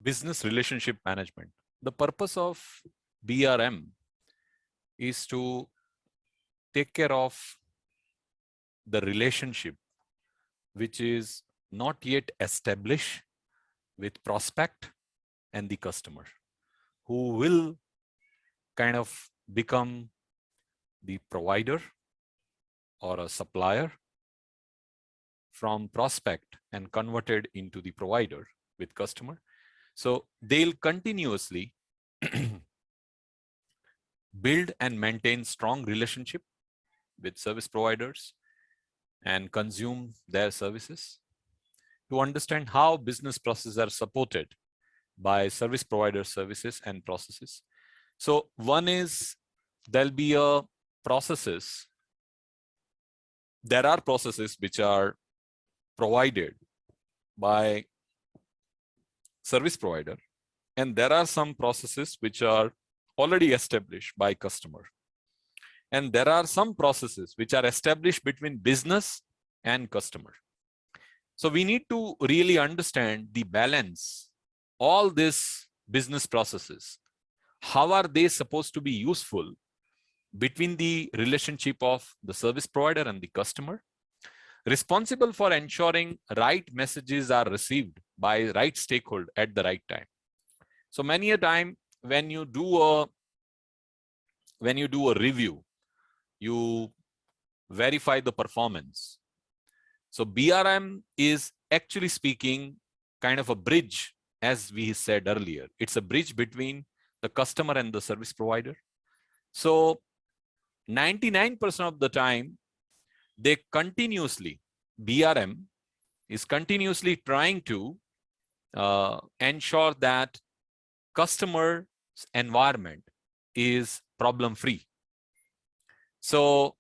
business relationship management. The purpose of BRM is to take care of the relationship which is not yet established with prospect and the customer, who will kind of become the provider or a supplier from prospect and converted into the provider with customer. So they'll continuously build and maintain strong relationship with service providers and consume their services, to understand how business processes are supported by service provider services and processes. So one is, there'll be a processes. There are processes which are provided by service provider, and there are some processes which are already established by customer. And there are some processes which are established between business and customer. So we need to really understand the balance, all these business processes. How are they supposed to be useful between the relationship of the service provider and the customer, responsible for ensuring right messages are received by right stakeholder at the right time. So many a time when you do a review, you verify the performance. So BRM is actually speaking kind of a bridge, as we said earlier. It's a bridge between the customer and the service provider. So 99% of the time, BRM is continuously trying to ensure that customer's environment is problem-free. So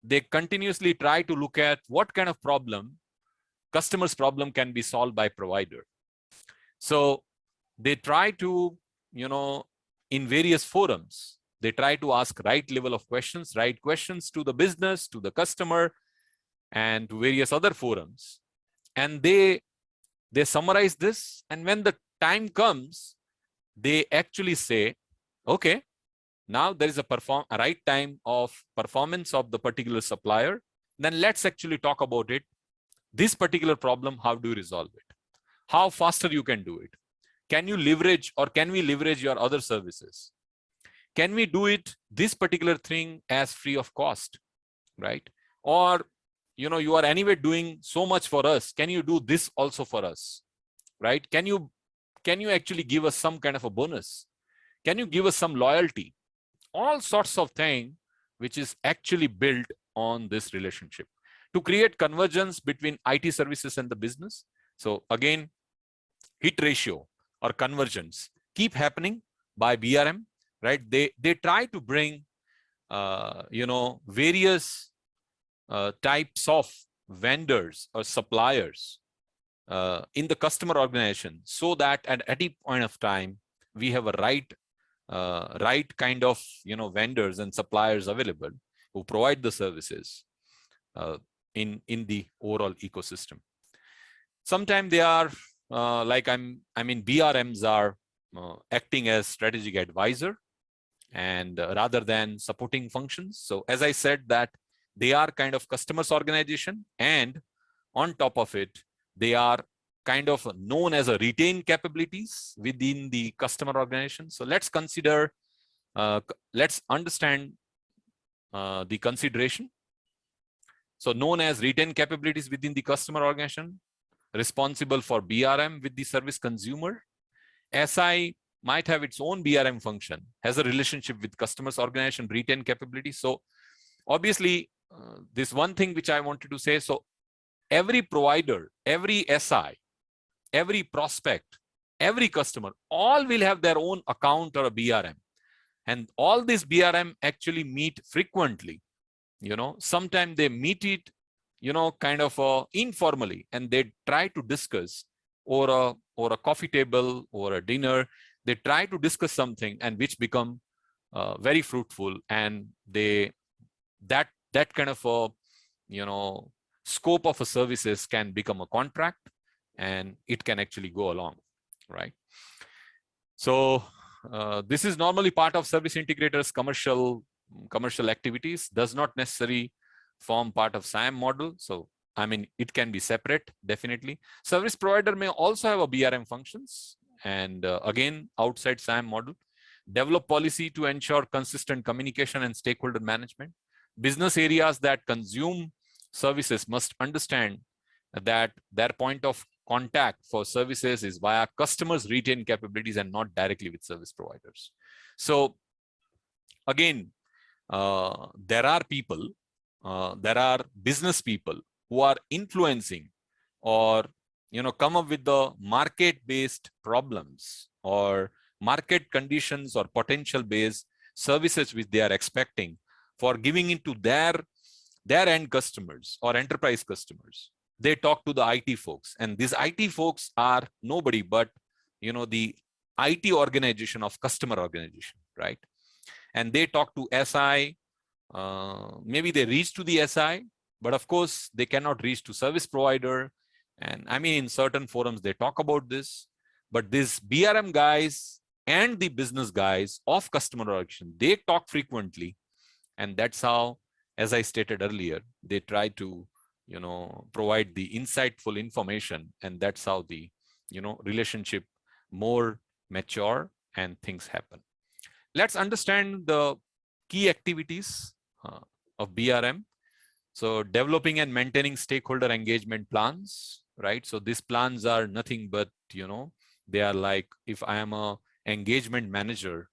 they continuously try to look at what kind of customer's problem can be solved by provider. So they try to, in various forums, they try to ask right level of questions, right questions to the business, to the customer, and to various other forums. And they summarize this. And when the time comes, they actually say, okay, now there is a right time of performance of the particular supplier. Then let's actually talk about it. This particular problem, how do you resolve it? How faster you can do it? Can you leverage, or can we leverage your other services? Can we do it, this particular thing, as free of cost, right? Or, you are anyway doing so much for us. Can you do this also for us, right? Can you actually give us some kind of a bonus? Can you give us some loyalty? All sorts of things which is actually built on this relationship to create convergence between IT services and the business. So again, hit ratio or convergence keep happening by BRM, right? They try to bring various types of vendors or suppliers in the customer organization, so that at any point of time we have a right kind of vendors and suppliers available who provide the services in the overall ecosystem. Sometimes they are BRMs are acting as strategic advisor and rather than supporting functions. So as I said, that they are kind of customers organization, and on top of it, they are kind of known as a retain capabilities within the customer organization. So let's consider, let's understand the consideration. So known as retain capabilities within the customer organization, responsible for BRM with the service consumer. SI might have its own BRM function, has a relationship with customers organization, retain capability. So obviously, this one thing which I wanted to say, so every provider, every SI, every prospect, every customer, all will have their own account or a BRM. And all these BRM actually meet frequently. Sometimes they meet it, kind of informally, and they try to discuss or a coffee table or a dinner. They try to discuss something, and which become very fruitful, and that kind of a scope of a services can become a contract, and it can actually go along, right? So this is normally part of service integrators' commercial activities, does not necessarily form part of SIAM model. So I mean, it can be separate, definitely. Service provider may also have a BRM functions, and again, outside SIAM model. Develop policy to ensure consistent communication and stakeholder management. Business areas that consume services must understand that their point of contact for services is via customers' retained capabilities and not directly with service providers. So again, there are people, there are business people who are influencing or come up with the market-based problems or market conditions or potential-based services which they are expecting for giving into their end customers or enterprise customers. They talk to the IT folks, and these IT folks are nobody but the IT organization of customer organization, right? And they talk to SI. Maybe they reach to the SI, but of course they cannot reach to service provider. And I mean, in certain forums they talk about this, but these BRM guys and the business guys of customer organization, they talk frequently, and that's how, as I stated earlier, they try to provide the insightful information, and that's how the relationship more mature and things happen. Let's understand the key activities of BRM. So developing and maintaining stakeholder engagement plans, right? So these plans are nothing but they are like, if I am a engagement manager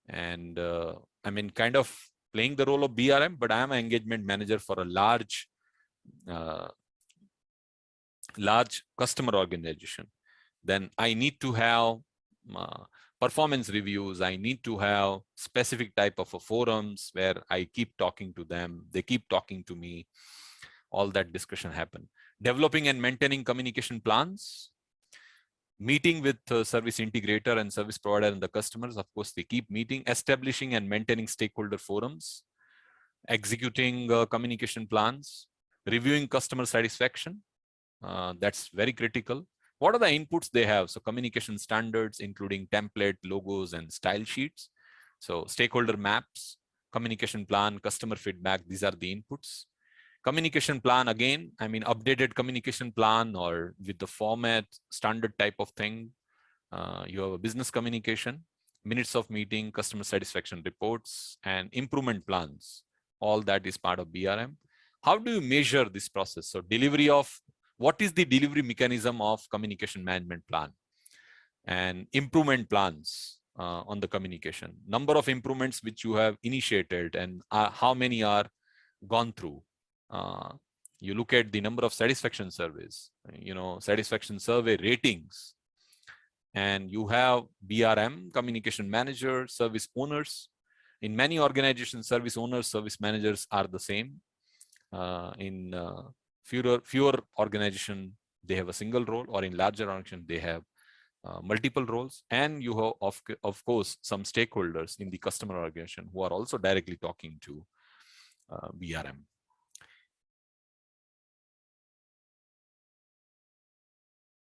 and I mean kind of playing the role of BRM, but I am an engagement manager for a large customer organization, then I need to have performance reviews. I need to have specific type of forums where I keep talking to them, they keep talking to me, all that discussion happen. Developing and maintaining communication plans, meeting with service integrator and service provider and the customers, of course they keep meeting. Establishing and maintaining stakeholder forums, executing communication plans, reviewing customer satisfaction, that's very critical. What are the inputs they have? So communication standards, including template, logos, and style sheets. So stakeholder maps, communication plan, customer feedback, these are the inputs. Communication plan, again, I mean, updated communication plan or with the format, standard type of thing. You have a business communication, minutes of meeting, customer satisfaction reports, and improvement plans. All that is part of BRM. How do you measure this process? So delivery of, what is the delivery mechanism of communication management plan? And improvement plans on the communication. Number of improvements which you have initiated and how many are gone through. You look at the number of satisfaction surveys, satisfaction survey ratings, and you have BRM, communication manager, service owners. In many organizations, service owners, service managers are the same. In fewer organization, they have a single role, or in larger organization, they have multiple roles. And you have, of course, some stakeholders in the customer organization who are also directly talking to BRM.